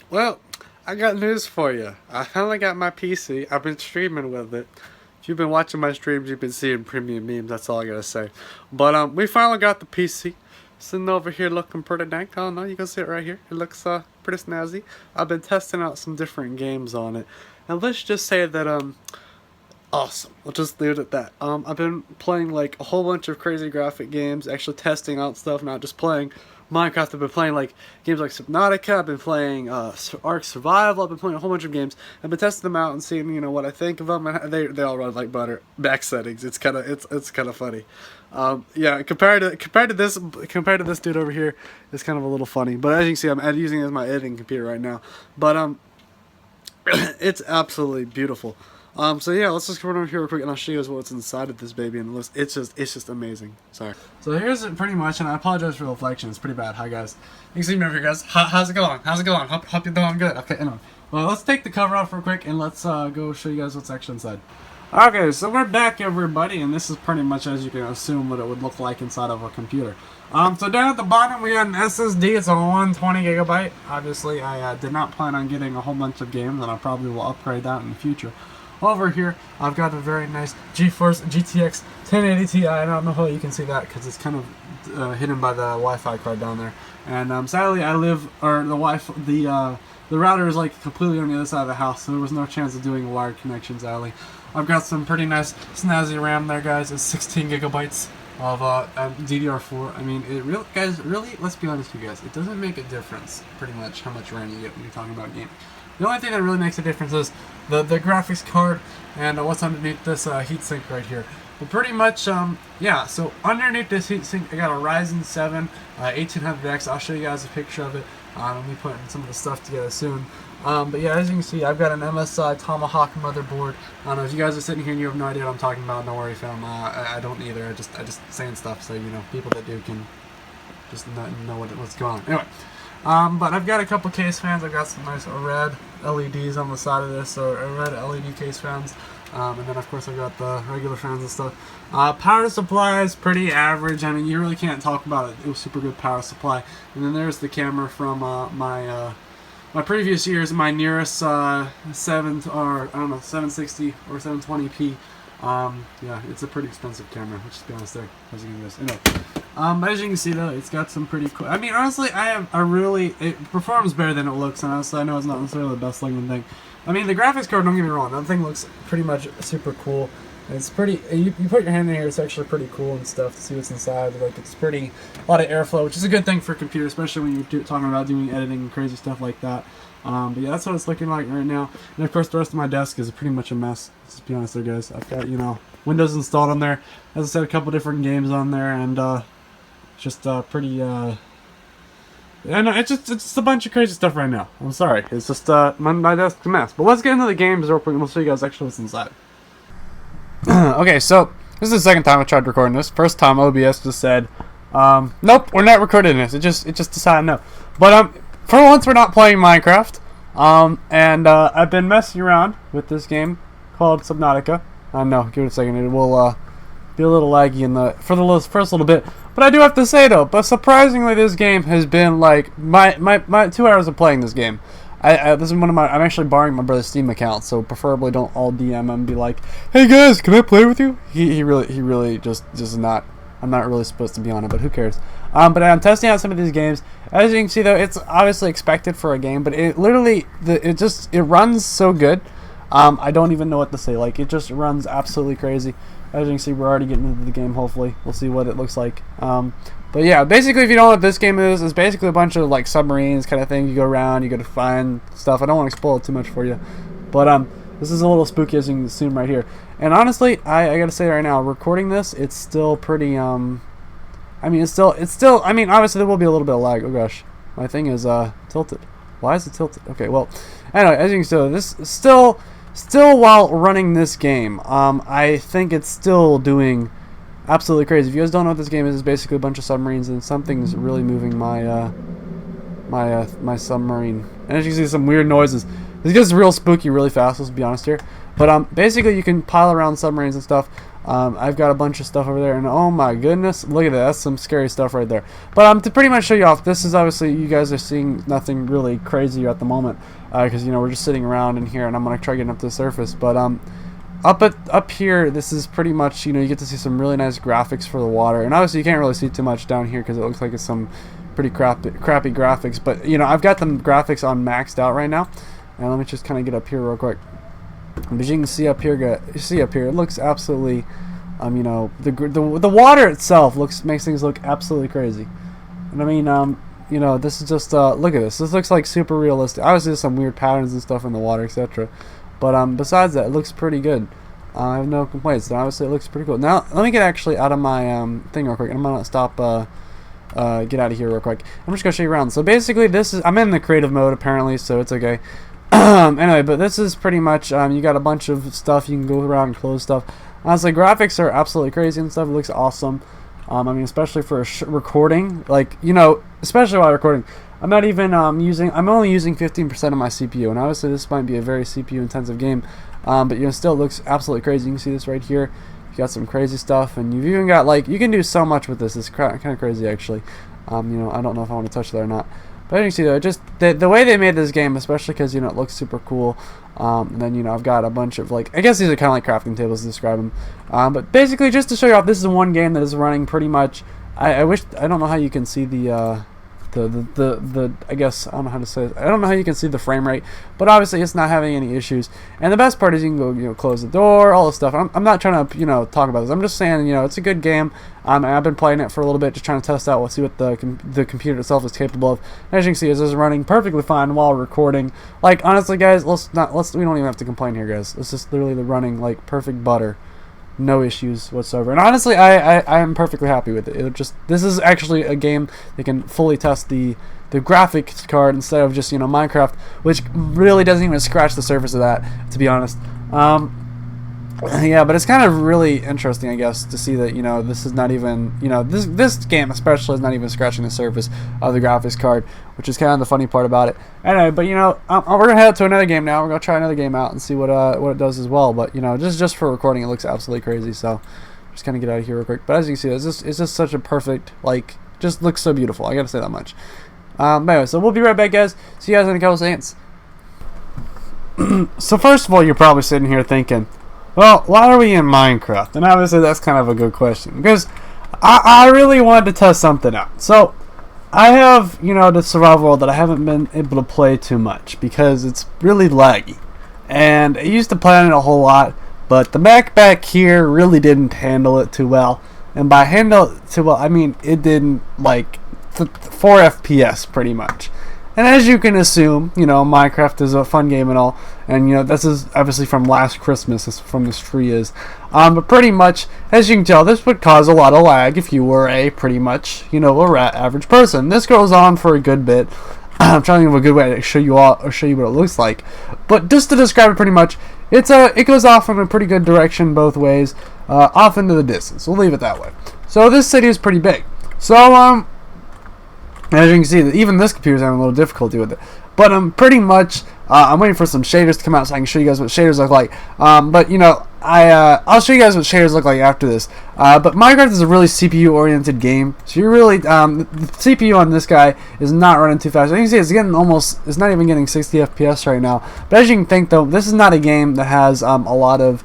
Well, I got news for you. I finally got my PC. I've been streaming with it. If you've been watching my streams, you've been seeing premium memes. That's all I gotta say. But we finally got the PC. Sitting over here looking pretty dank. Oh no, you can see it right here. It looks pretty snazzy. I've been testing out some different games on it, and let's just say that awesome. We'll just leave it at that. I've been playing like a whole bunch of crazy graphic games, actually testing out stuff, not just playing Minecraft. I've been playing like games like Subnatica. I've been playing Ark Survival. I've been playing a whole bunch of games. I've been testing them out and seeing what I think of them. And they all run like butter. Back settings. It's kind of funny. Yeah, compared to this dude over here, it's kind of a little funny. But as you can see, I'm using it as my editing computer right now. But it's absolutely beautiful. So yeah, let's just come over here real quick and I'll show you guys what's inside of this baby, and it's just amazing. Sorry. So here's it pretty much, and I apologize for the reflection. It's pretty bad. Hi guys. You can see me over here, guys. How's it going? How's it going? Hope you're doing good. Okay, anyway. Well, let's take the cover off real quick and let's go show you guys what's actually inside. Okay, so we're back, everybody, and this is pretty much as you can assume what it would look like inside of a computer. So down at the bottom we got an SSD. It's a 120 gigabyte. Obviously, I did not plan on getting a whole bunch of games, and I probably will upgrade that in the future. Over here, I've got a very nice Geforce GTX 1080 Ti. I don't know how you can see that because it's kind of hidden by the Wi-Fi card down there. And sadly, the router is like completely on the other side of the house, so there was no chance of doing a wired connection. Sadly, I've got some pretty nice snazzy RAM there, guys. It's 16 gigabytes of DDR4. I mean, guys, really, let's be honest with you guys. It doesn't make a difference pretty much how much RAM you get when you're talking about gaming. The only thing that really makes a difference is the graphics card and what's underneath this heatsink right here. But pretty much, yeah, so underneath this heatsink, I got a Ryzen 7 1800X. I'll show you guys a picture of it. I'll be putting some of the stuff together soon. But yeah, as you can see, I've got an MSI Tomahawk motherboard. I don't know if you guys are sitting here and you have no idea what I'm talking about. Don't worry, fam. I don't either. I just saying stuff so people that do can just know what's going on. Anyway. But I've got a couple case fans. I've got some nice red LEDs on the side of this, so red LED case fans. And then of course I've got the regular fans and stuff. Power supply is pretty average. I mean, you really can't talk about it. It was super good power supply. And then there's the camera from my previous years, my nearest 760 or 720p. Yeah, it's a pretty expensive camera, let's just be honest there. As you can anyway. But as you can see though, it's got some pretty cool. I mean, honestly, it performs better than it looks, and honestly, I know it's not necessarily the best looking thing. I mean, the graphics card, don't get me wrong, that thing looks pretty much super cool. And it's pretty. You put your hand in here, it's actually pretty cool and stuff to see what's inside. Like, it's pretty, a lot of airflow, which is a good thing for a computer, especially when you're talking about doing editing and crazy stuff like that. But yeah, that's what it's looking like right now. And of course, the rest of my desk is pretty much a mess. Let's be honest there, guys. I've got, Windows installed on there. As I said, a couple different games on there, and just pretty. I know it's just a bunch of crazy stuff right now. I'm sorry. It's just my desk's a mess. But let's get into the games real quick, and we'll show you guys actually what's inside. Okay, so this is the second time I tried recording this. First time OBS just said, "Nope, we're not recording this." It just decided no. But for once, we're not playing Minecraft. And I've been messing around with this game called Subnatica. I know, give it a second. It will be a little laggy for the first little bit. But I do have to say though, but surprisingly, this game has been like my 2 hours of playing this game. This is I'm actually borrowing my brother's Steam account, so preferably don't all DM him and be like, "Hey guys, can I play with you?" He really just not. I'm not really supposed to be on it, but who cares? But I'm testing out some of these games. As you can see, though, it's obviously expected for a game, but it literally it runs so good. I don't even know what to say. Like, it just runs absolutely crazy. As you can see, we're already getting into the game. Hopefully, we'll see what it looks like. But yeah, basically, if you don't know what this game is, it's basically a bunch of like submarines kind of thing. You go around, you go to find stuff. I don't want to spoil it too much for you, but this is a little spooky, as you can assume right here. And honestly, I gotta say right now, recording this, it's still pretty, I mean, it's still, I mean, obviously there will be a little bit of lag. Oh gosh, my thing is, tilted. Why is it tilted? Okay, well, anyway, as you can see, this is still while running this game, I think it's still doing absolutely crazy. If you guys don't know what this game is, it's basically a bunch of submarines, and something's really moving my, my submarine. And as you can see, some weird noises. This gets real spooky really fast, let's be honest here. But basically you can pile around submarines and stuff. I've got a bunch of stuff over there, and oh my goodness, look at that. That's some scary stuff right there. But to pretty much show you off, this is obviously, you guys are seeing nothing really crazy at the moment, because you know, we're just sitting around in here, and I'm gonna try getting up to the surface. But up here, this is pretty much, you know, you get to see some really nice graphics for the water, and obviously you can't really see too much down here because it looks like it's some pretty crappy graphics. But you know, I've got the graphics on maxed out right now, and let me just kind of get up here real quick. As you can see up here, it looks absolutely, you know, the water itself makes things look absolutely crazy. And I mean, you know, this is just look at this. This looks like super realistic. Obviously, there's some weird patterns and stuff in the water, etc. But besides that, it looks pretty good. I have no complaints. And obviously, it looks pretty cool. Now, let me get actually out of my thing real quick. I'm gonna stop. Get out of here real quick. I'm just gonna show you around. So basically, I'm in the creative mode apparently, so it's okay. Anyway, but this is pretty much, you got a bunch of stuff you can go around and close stuff. Honestly, graphics are absolutely crazy and stuff. It looks awesome. I mean, especially for recording, like, you know, especially while recording. I'm not even I'm only using 15% of my CPU, and obviously this might be a very CPU intensive game, but you know, still it looks absolutely crazy. You can see this right here. You got some crazy stuff, and you've even got, like, you can do so much with this. It's kind of crazy actually. You know, I don't know if I want to touch that or not. But as you can see though, just the way they made this game, especially because, you know, it looks super cool. And then, you know, I've got a bunch of, like, I guess these are kind of like crafting tables to describe them. But basically, just to show you off, this is one game that is running pretty much. I don't know how you can see the I guess, I don't know how to say it. I don't know how you can see the frame rate, but obviously it's not having any issues. And the best part is you can go, you know, close the door, all this stuff. I'm not trying to, you know, talk about this. I'm just saying, you know, it's a good game. I've been playing it for a little bit, just trying to test out, see what the computer itself is capable of. As you can see, this is running perfectly fine while recording. Like, honestly, guys, we don't even have to complain here, guys. It's just literally running like perfect butter. No issues whatsoever, and honestly, I am perfectly happy with it. This is actually a game that can fully test the graphics card instead of just, you know, Minecraft, which really doesn't even scratch the surface of that, to be honest. Yeah, but it's kind of really interesting, I guess, to see that, you know, this is not even, you know, this game especially is not even scratching the surface of the graphics card, which is kind of the funny part about it. Anyway, but you know, we're gonna head to another game now. We're gonna try another game out and see what it does as well. But you know, just for recording, it looks absolutely crazy. So just kind of get out of here real quick. But as you can see, it's just such a perfect, like, just looks so beautiful. I gotta say that much. But anyway, so we'll be right back, guys. See you guys in a couple seconds. So first of all, you're probably sitting here thinking, well, why are we in Minecraft? And obviously that's kind of a good question, because I really wanted to test something out. So I have, you know, the survival world that I haven't been able to play too much because it's really laggy. And I used to play on it a whole lot, but the Mac back here really didn't handle it too well. And by handle it too well, I mean it didn't, like, 4 FPS pretty much. And as you can assume, you know, Minecraft is a fun game and all, and you know, this is obviously from last Christmas, this from this tree is, but pretty much, as you can tell, this would cause a lot of lag if you were a pretty much, you know, average person. This goes on for a good bit. I'm trying to think of a good way to show you what it looks like, but just to describe it pretty much, it goes off in a pretty good direction both ways, off into the distance. We'll leave it that way. So this city is pretty big. So as you can see, even this computer's having a little difficulty with it. But pretty much, I'm waiting for some shaders to come out so I can show you guys what shaders look like. But you know, I'll show you guys what shaders look like after this. But Minecraft is a really CPU-oriented game, so you're really the CPU on this guy is not running too fast. As you can see, it's not even getting 60 FPS right now. But as you can think, though, this is not a game that has a lot of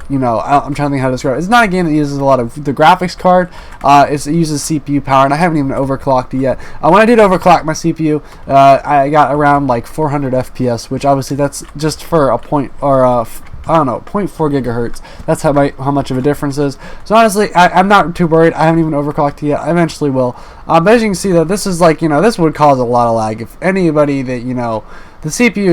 you know, I'm trying to think how to describe it. It's not a game that uses a lot of the graphics card. It uses CPU power, and I haven't even overclocked it yet. When I did overclock my CPU, I got around like 400 FPS, which obviously that's just for a point, or I don't know, 0.4 gigahertz. That's how much of a difference is. So honestly, I'm not too worried. I haven't even overclocked it yet. I eventually will. But as you can see, though, this is like, you know, this would cause a lot of lag. If anybody that, you know, the CPU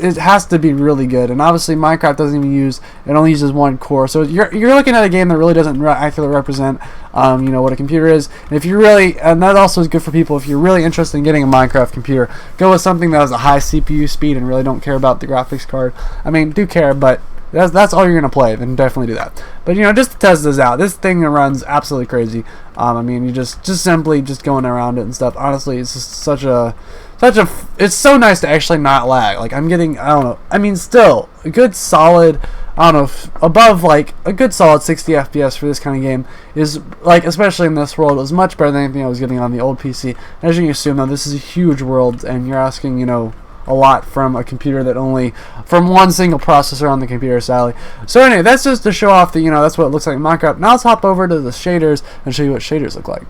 it has to be really good. And obviously, Minecraft doesn't even it only uses one core. So you're looking at a game that really doesn't accurately represent, you know, what a computer is. And if you really, and that also is good for people, if you're really interested in getting a Minecraft computer, go with something that has a high CPU speed and really don't care about the graphics card. I mean, do care, but that's all you're gonna play, then definitely do that. But you know, just to test this out, this thing runs absolutely crazy. I mean, you just simply just going around it and stuff. Honestly, it's just such a it's so nice to actually not lag. Like I'm getting, I don't know, I mean, still a good solid, I don't know, above like a good solid 60 FPS for this kind of game is like, especially in this world, is much better than anything I was getting on the old PC. As you can assume, though, this is a huge world, and you're asking, you know, a lot from a computer that only from one single processor on the computer, sadly. So anyway, that's just to show off that, you know, that's what it looks like in Minecraft. Now let's hop over to the shaders and show you what shaders look like.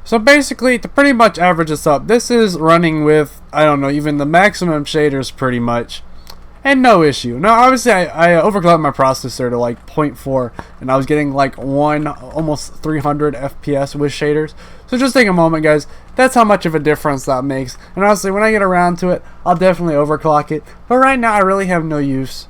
So basically, to pretty much average this up, this is running with, I don't know, even the maximum shaders pretty much, and no issue. Now, obviously, I overclocked my processor to like 0.4, and I was getting like almost 300 FPS with shaders. So just take a moment, guys. That's how much of a difference that makes. And honestly, when I get around to it, I'll definitely overclock it. But right now, I really have no use.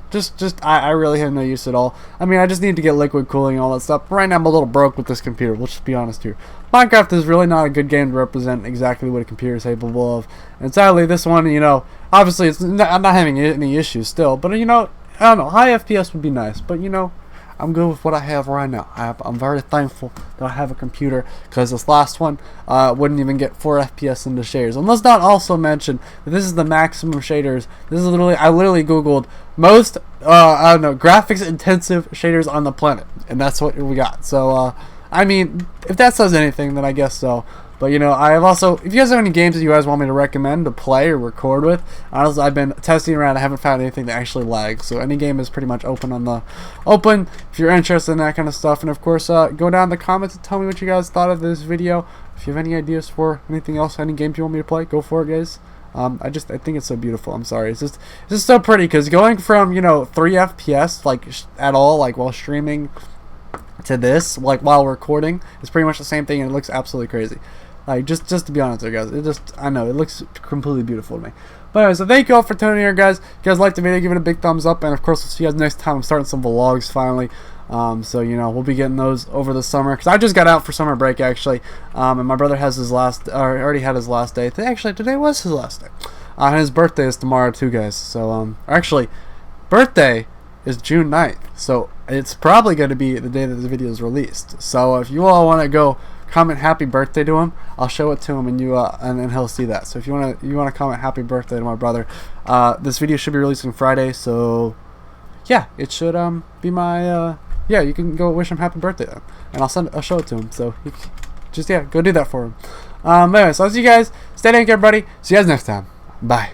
I really have no use at all. I mean, I just need to get liquid cooling and all that stuff. But right now, I'm a little broke with this computer. Let's just be honest here. Minecraft is really not a good game to represent exactly what a computer is capable of. And sadly, this one, you know, obviously, I'm not having any issues still. But, you know, I don't know. High FPS would be nice. But, you know, I'm good with what I have right now. I'm very thankful that I have a computer, because this last one wouldn't even get 4 FPS in the shaders. And let's not also mention that this is the maximum shaders. This is literally, I literally googled most I don't know, graphics intensive shaders on the planet, and that's what we got. So I mean, if that says anything, then I guess so. But you know, I have also, if you guys have any games that you guys want me to recommend to play or record with, honestly, I've been testing around. I haven't found anything that actually lags. So any game is pretty much open on the open if you're interested in that kind of stuff. And of course, go down in the comments and tell me what you guys thought of this video. If you have any ideas for anything else, any games you want me to play, go for it, guys. I think it's so beautiful. I'm sorry, it's just so pretty, because going from, you know, 3 FPS like at all, like while streaming, to this, like while recording, it's pretty much the same thing, and it looks absolutely crazy. Like, just to be honest here, guys, I know it looks completely beautiful to me. But anyway, so thank you all for tuning in here, guys. If you guys liked the video, give it a big thumbs up, and of course, we'll see you guys next time. I'm starting some vlogs finally. So you know, we'll be getting those over the summer, because I just got out for summer break actually, and my brother has his last, or already had his last day. Actually, today was his last day. And his birthday is tomorrow too, guys. So actually, birthday is June 9th, so it's probably going to be the day that this video is released. So if you all want to go comment happy birthday to him, I'll show it to him, and you and then he'll see that. So if you want to comment happy birthday to my brother, this video should be releasing Friday. So yeah, it should be my yeah, you can go wish him happy birthday then, and I'll show it to him. So you just, yeah, go do that for him. Anyway, so I'll see you guys. Stay tuned, everybody. See you guys next time. Bye.